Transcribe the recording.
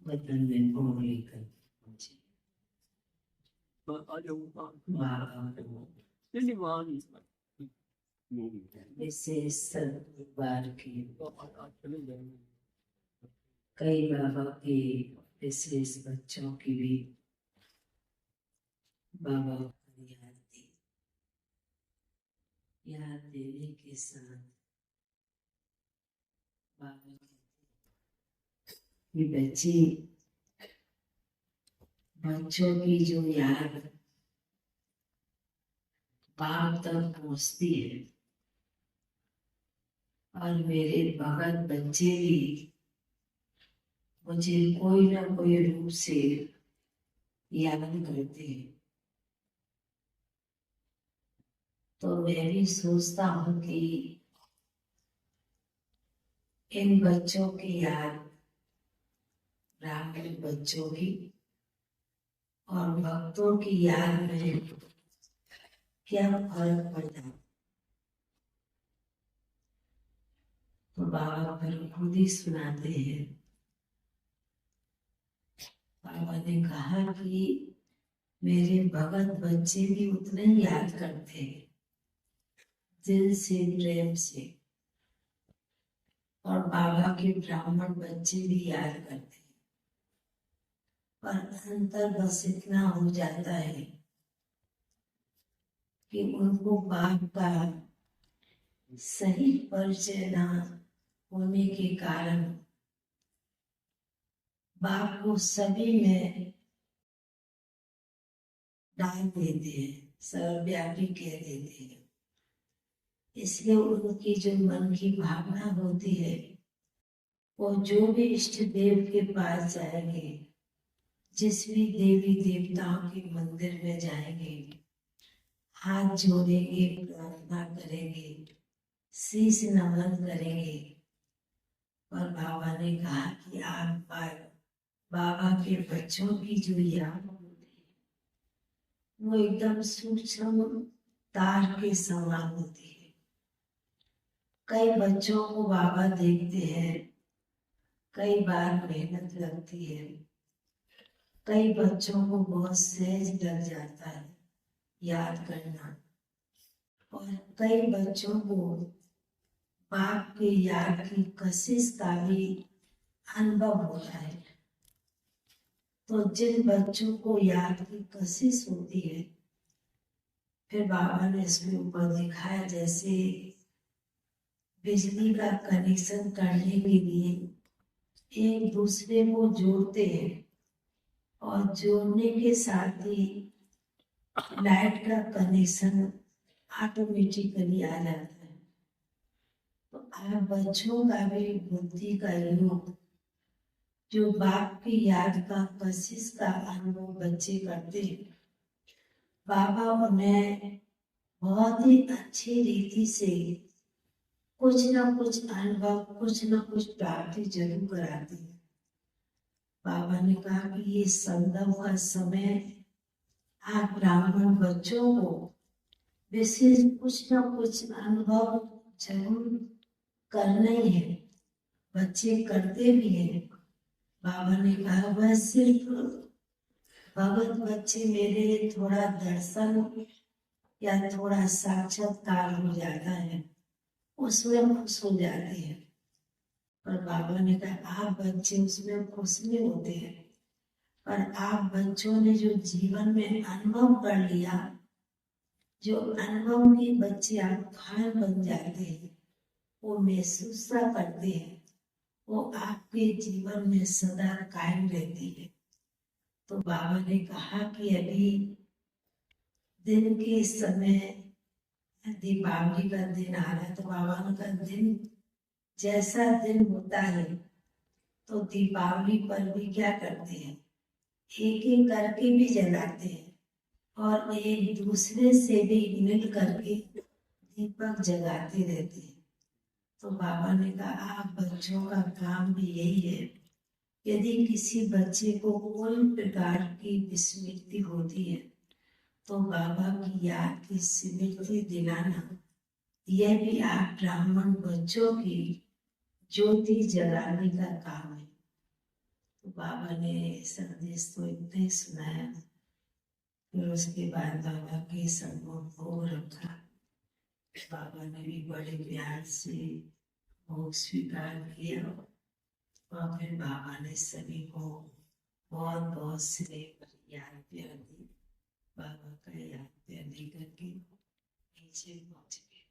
बदन में घूम लेकर विशेष बार की कई बाबा के विशेष बच्चों की भी बाबा को याद देने के साथ बाबा की बच्चों की जो याद बाप तक पहुंचती है और मेरे भगत बच्चे भी मुझे कोई ना कोई रूप से याद करते हैं, तो मैं भी सोचता हूँ कि इन बच्चों की याद ब्राह्मण बच्चों की और भक्तों की याद में क्या फर्क पड़ता है। तो बाबा फिर खुद ही सुनाते हैं। बाबा ने कहा कि मेरे भगत बच्चे भी उतने ही याद करते हैं, दिल से प्रेम से, और बाबा के ब्राह्मण बच्चे भी याद करते हैं, पर अंतर बस इतना हो जाता है कि उनको बाप का सही परिचय न होने के कारण बाप को सभी में डाल देते हैं, सर्वव्यापी कह देते हैं। इसलिए उनकी जो मन की भावना होती है, वो जो भी इष्ट देव के पास जाएंगे, जिस भी देवी देवताओं के मंदिर में जाएंगे, हाथ जोड़ेंगे, प्रार्थना करेंगे, शीश नमन करेंगे, और बाबा ने कहा कि आप बाबा के बच्चों की जो याद होती है वो एकदम सूक्ष्म तार के समान होती है। कई बच्चों को बाबा देखते हैं, कई बार मेहनत लगती है, कई बच्चों को बहुत सहज लग जाता है याद करना, और कई बच्चों को बाप की याद की कशिश का भी अनुभव होता है। तो जिन बच्चों को याद की कशिश होती है, फिर बाबा ने इसके ऊपर दिखाया जैसे बिजली का कनेक्शन करने के लिए एक दूसरे को जोड़ते हैं, और जोड़ने के साथ ही लाइट का कनेक्शन ऑटोमेटिकली आ जाता है। तो आप बच्चों का भी बुद्धि का योग जो बाप की याद का कशिश का अनुभव बच्चे करते हैं, बाबा उन्हें बहुत ही अच्छी रीति से कुछ ना कुछ अनुभव, कुछ ना कुछ प्राप्ति जरूर कराते हैं। बाबा ने कहा कि ये संगम का समय आप ब्राह्मण बच्चों को विशेष कुछ ना कुछ अनुभव जरूर करना ही है। बच्चे करते भी हैं। बाबा ने कहा वह सिर्फ भगत बच्चे मेरे थोड़ा दर्शन या थोड़ा साक्षात्कार हो जाता है, उसमें खुश हो जाते हैं। पर बाबा ने कहा आप बच्चे उसमें खुश नहीं होते हैं, पर आप बच्चों ने जो जीवन में अनुभव कर लिया, जो अनुभव के बच्चे आप खान बन जाते हैं, वो महसूस करते हैं, वो आपके जीवन में सदा कायम रहती है। तो बाबा ने कहा कि अभी दिन के समय दीपावली का दिन आ रहा है, तो बाबा का दिन जैसा दिन होता है, तो दीपावली पर भी क्या करते हैं, एक एक करके भी जलाते हैं और एक दूसरे से भी मिल करके दीपक जगाते रहते हैं। तो बाबा ने कहा आप बच्चों का काम भी यही है। यदि किसी बच्चे को कोई प्रकार की विस्मृति होती है, तो बाबा की याद की स्मृति दिलाना, यह भी आप ब्राह्मण बच्चों की ज्योति जलाने का काम है। तो बाबा ने संदेश तो इतना ही सुनाया, फिर उसके बाद बाबा के सम्मुख भोग रखा। बाबा ने भी बड़े प्यार से भोग स्वीकार किया और फिर बाबा ने सभी को बहुत बहुत स्नेह याद प्यार दी। बाबा का याद प्यार दे करके नीचे पहुंच गए।